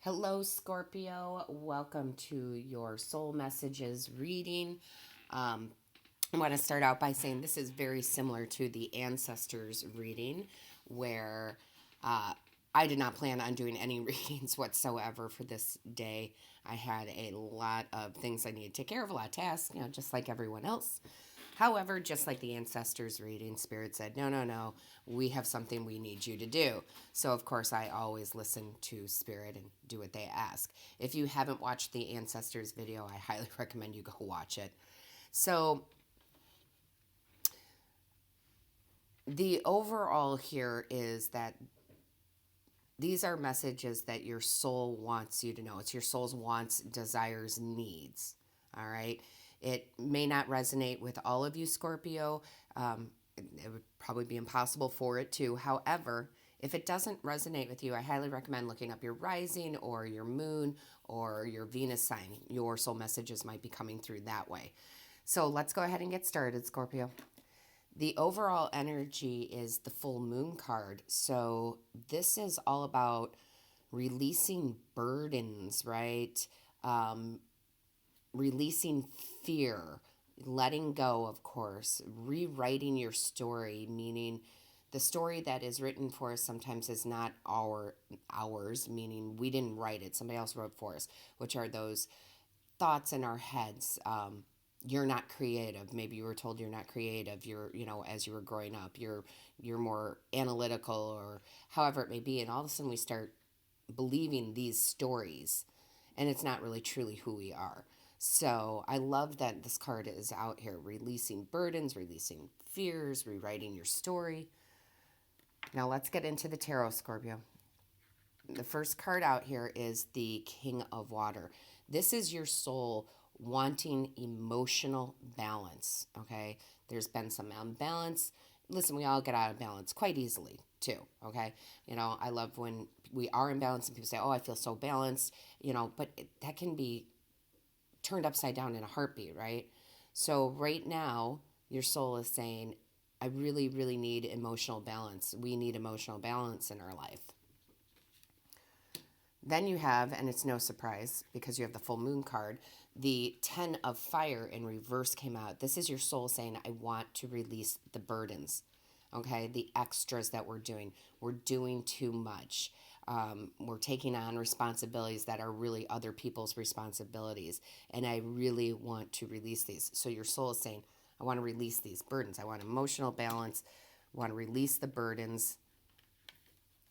Hello, Scorpio. Welcome to your soul messages reading. Um, I want to start out by saying this is very similar to the ancestors reading, where uh, I did not plan on doing any readings whatsoever for this day. I had a lot of things I needed to take care of, a lot of tasks, just like everyone else. However, just like the ancestors reading, Spirit said, no, no, no, we have something we need you to do. So, of course, I always listen to Spirit and do what they ask. If you haven't watched the ancestors video, I highly recommend you go watch it. So, the overall here is that these are messages that your soul wants you to know. It's your soul's wants, desires, needs. All right. It may not resonate with all of you, Scorpio. It would probably be impossible for it to. However, if it doesn't resonate with you, I highly recommend looking up your rising or your moon or your Venus sign. Your soul messages might be coming through that way. So let's go ahead and get started, Scorpio. The overall energy is the full moon card. So this is all about releasing burdens, right? Um, Releasing fear, letting go, of course, rewriting your story, meaning the story that is written for us sometimes is not ours, meaning we didn't write it, somebody else wrote for us, which are those thoughts in our heads. You're not creative. Maybe you were told you're not creative. As you were growing up, you're more analytical, or however it may be, and all of a sudden we start believing these stories, and it's not really truly who we are. So I love that this card is out here, releasing burdens, releasing fears, rewriting your story. Now let's get into the tarot, Scorpio. The first card out here is the King of Water. This is your soul wanting emotional balance, okay? There's been some imbalance. Listen, we all get out of balance quite easily, too, okay? I love when we are in balance and people say, oh, I feel so balanced, but that can be turned upside down in a heartbeat, right? So right now, your soul is saying, I really, really need emotional balance. We need emotional balance in our life. Then you have, and it's no surprise because you have the full moon card, the 10 of fire in reverse came out. This is your soul saying, I want to release the burdens, okay? The extras that we're doing. We're doing too much. We're taking on responsibilities that are really other people's responsibilities. And I really want to release these. So your soul is saying, I want to release these burdens. I want emotional balance. I want to release the burdens.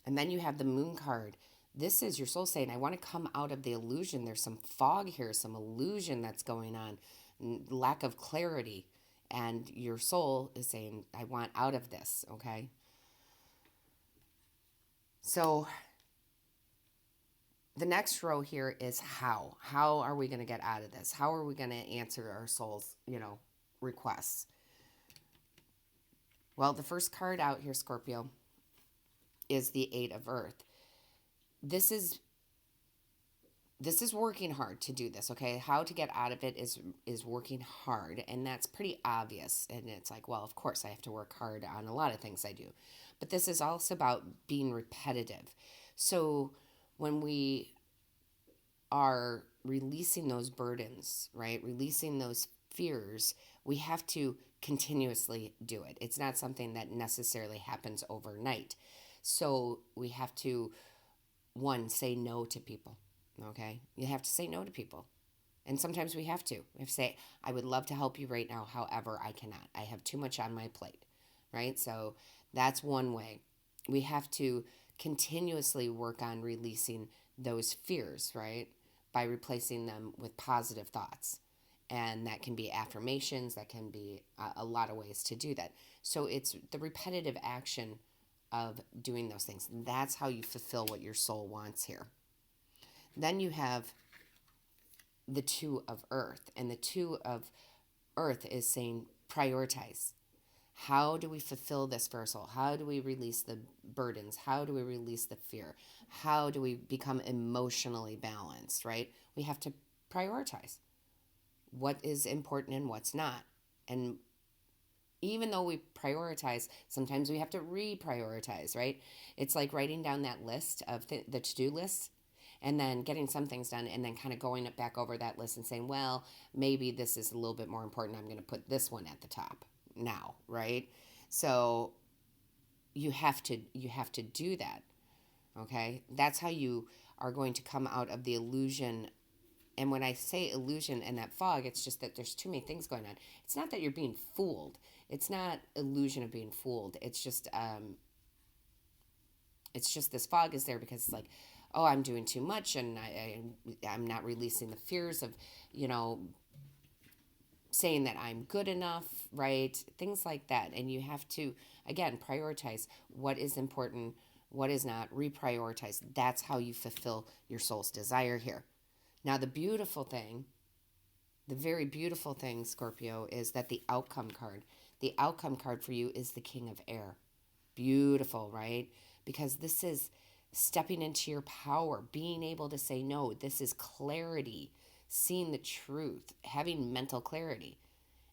And then you have the moon card. This is your soul saying, I want to come out of the illusion. There's some fog here, some illusion that's going on, lack of clarity. And your soul is saying, I want out of this, okay? So the next row here is how. How are we going to get out of this? How are we going to answer our soul's, requests? Well, the first card out here, Scorpio, is the Eight of Earth. This is working hard to do this, okay? How to get out of it is working hard, and that's pretty obvious. And it's like, well, of course I have to work hard on a lot of things I do. But this is also about being repetitive. So when we are releasing those burdens, right? Releasing those fears, we have to continuously do it. It's not something that necessarily happens overnight. So we have to, one, say no to people. Okay? You have to say no to people. And sometimes we have to. We have to say, I would love to help you right now. However, I cannot. I have too much on my plate. Right? So that's one way. We have to continuously work on releasing those fears, right? By replacing them with positive thoughts. And that can be affirmations. That can be a lot of ways to do that. So it's the repetitive action of doing those things. That's how you fulfill what your soul wants here. Then you have the Two of Earth, and the Two of Earth is saying prioritize. How do we fulfill this for our soul? How do we release the burdens? How do we release the fear? How do we become emotionally balanced, right? We have to prioritize what is important and what's not. And even though we prioritize, sometimes we have to reprioritize, right? It's like writing down that list of the to-do list, and then getting some things done, and then kind of going back over that list and saying, well, maybe this is a little bit more important. I'm going to put this one at the top now, right? So you have to do that. Okay, that's how you are going to come out of the illusion. And when I say illusion and that fog, it's just that there's too many things going on. It's not that you're being fooled. It's not illusion of being fooled. It's just this fog is there because it's like, oh, I'm doing too much, and I'm not releasing the fears of, you know, saying that I'm good enough, right? Things like that. And you have to, again, prioritize what is important, what is not, reprioritize. That's how you fulfill your soul's desire here. Now, the very beautiful thing, Scorpio, is that the outcome card for you is the King of Air. Beautiful, right? Because this is stepping into your power, being able to say no. This is clarity, seeing the truth, having mental clarity.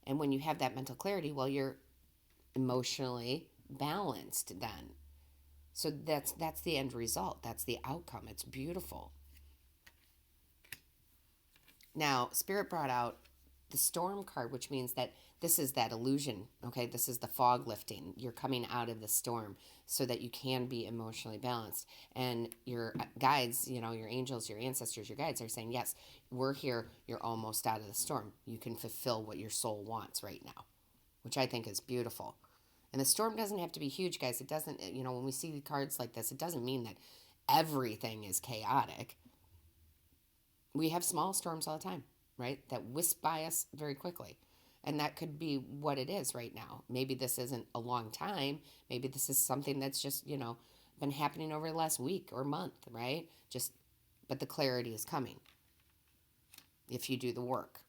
And when you have that mental clarity, well, you're emotionally balanced then. So that's the end result. That's the outcome. It's beautiful. Now, Spirit brought out the Storm card, which means that this is that illusion, okay? This is the fog lifting. You're coming out of the storm so that you can be emotionally balanced. And your guides, your angels, your ancestors, your guides are saying, yes, we're here. You're almost out of the storm. You can fulfill what your soul wants right now, which I think is beautiful. And the storm doesn't have to be huge, guys. It doesn't, when we see cards like this, it doesn't mean that everything is chaotic. We have small storms all the time, right? That whisk by us very quickly. And that could be what it is right now. Maybe this isn't a long time. Maybe this is something that's just, been happening over the last week or month, right? But the clarity is coming if you do the work.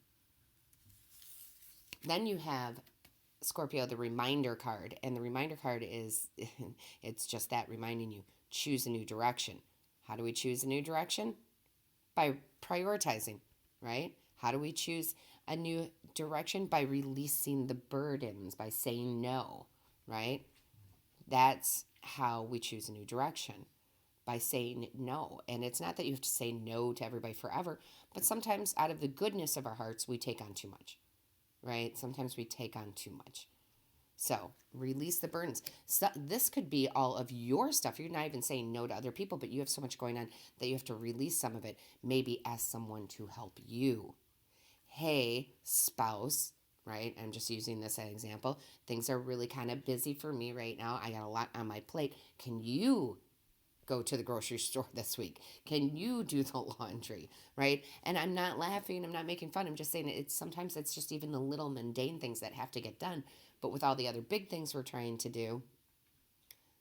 Then you have Scorpio, the reminder card. And the reminder card is, it's just that, reminding you, choose a new direction. How do we choose a new direction? By prioritizing, right? How do we choose a new direction? By releasing the burdens, by saying no, right? That's how we choose a new direction, by saying no. And it's not that you have to say no to everybody forever, but sometimes out of the goodness of our hearts, we take on too much, right? Sometimes we take on too much. So release the burdens. So this could be all of your stuff. You're not even saying no to other people, but you have so much going on that you have to release some of it. Maybe ask someone to help you. Hey, spouse, right? I'm just using this as an example. Things are really kind of busy for me right now. I got a lot on my plate. Can you go to the grocery store this week? Can you do the laundry, right? And I'm not laughing. I'm not making fun. I'm just saying sometimes it's just even the little mundane things that have to get done. But with all the other big things we're trying to do,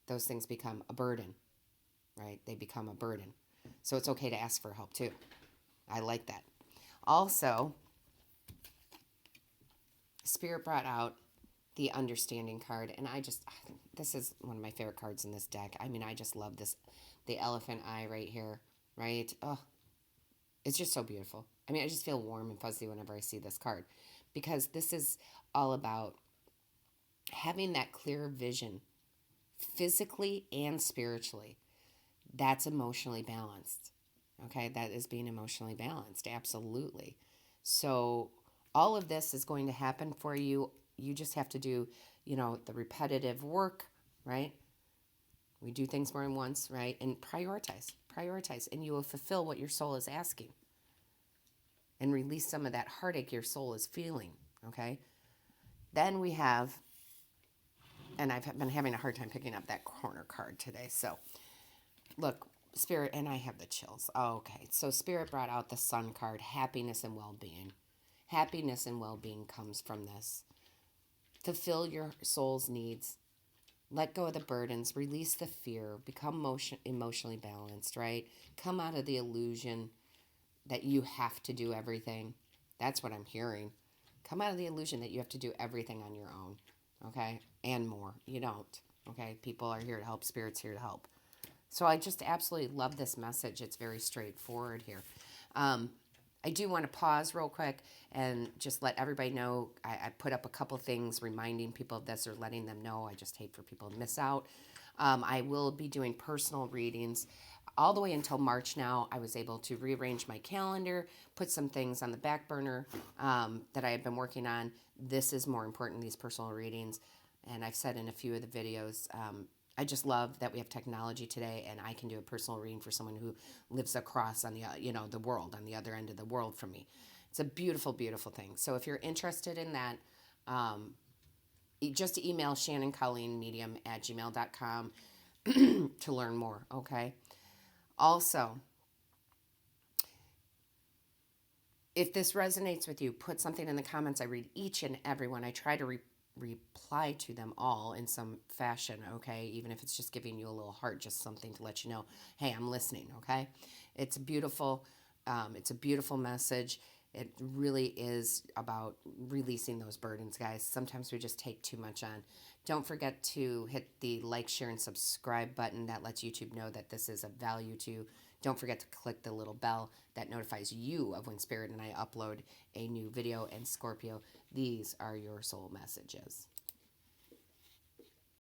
those things become a burden, right? They become a burden. So it's okay to ask for help too. I like that. Also, Spirit brought out the understanding card, and this is one of my favorite cards in this deck. I mean, I just love this, the elephant eye right here, right? Oh, it's just so beautiful. I mean, I just feel warm and fuzzy whenever I see this card, because this is all about having that clear vision, physically and spiritually. That's emotionally balanced. Okay, that is being emotionally balanced, absolutely. So all of this is going to happen for you. You just have to do, the repetitive work, right? We do things more than once, right? And prioritize, and you will fulfill what your soul is asking and release some of that heartache your soul is feeling, okay? Then we have, and I've been having a hard time picking up that corner card today. So look, Spirit, and I have the chills. Okay, so Spirit brought out the Sun card, happiness and well-being. Happiness and well-being comes from this. Fulfill your soul's needs. Let go of the burdens. Release the fear. Become emotionally balanced, right? Come out of the illusion that you have to do everything. That's what I'm hearing. Come out of the illusion that you have to do everything on your own, okay? And more. You don't, okay? People are here to help. Spirit's here to help. So I just absolutely love this message. It's very straightforward here. I do want to pause real quick and just let everybody know. I put up a couple things reminding people of this or letting them know. I just hate for people to miss out. I will be doing personal readings all the way until March now, I was able to rearrange my calendar, put some things on the back burner that I have been working on. This is more important, these personal readings. And I've said in a few of the videos, I just love that we have technology today, and I can do a personal reading for someone who lives across on the the world, on the other end of the world from me. It's a beautiful, beautiful thing. So if you're interested in that, just email shannoncolleenmedium@gmail.com to learn more. Okay. Also, if this resonates with you, put something in the comments. I read each and every one. I try to reply to them all in some fashion, okay? Even if it's just giving you a little heart, just something to let you know, hey, I'm listening, okay? It's a beautiful message. It really is about releasing those burdens, guys. Sometimes we just take too much on. Don't forget to hit the like, share, and subscribe button. That lets YouTube know that this is of value to you. Don't forget to click the little bell that notifies you of when Spirit and I upload a new video. And Scorpio, these are your soul messages.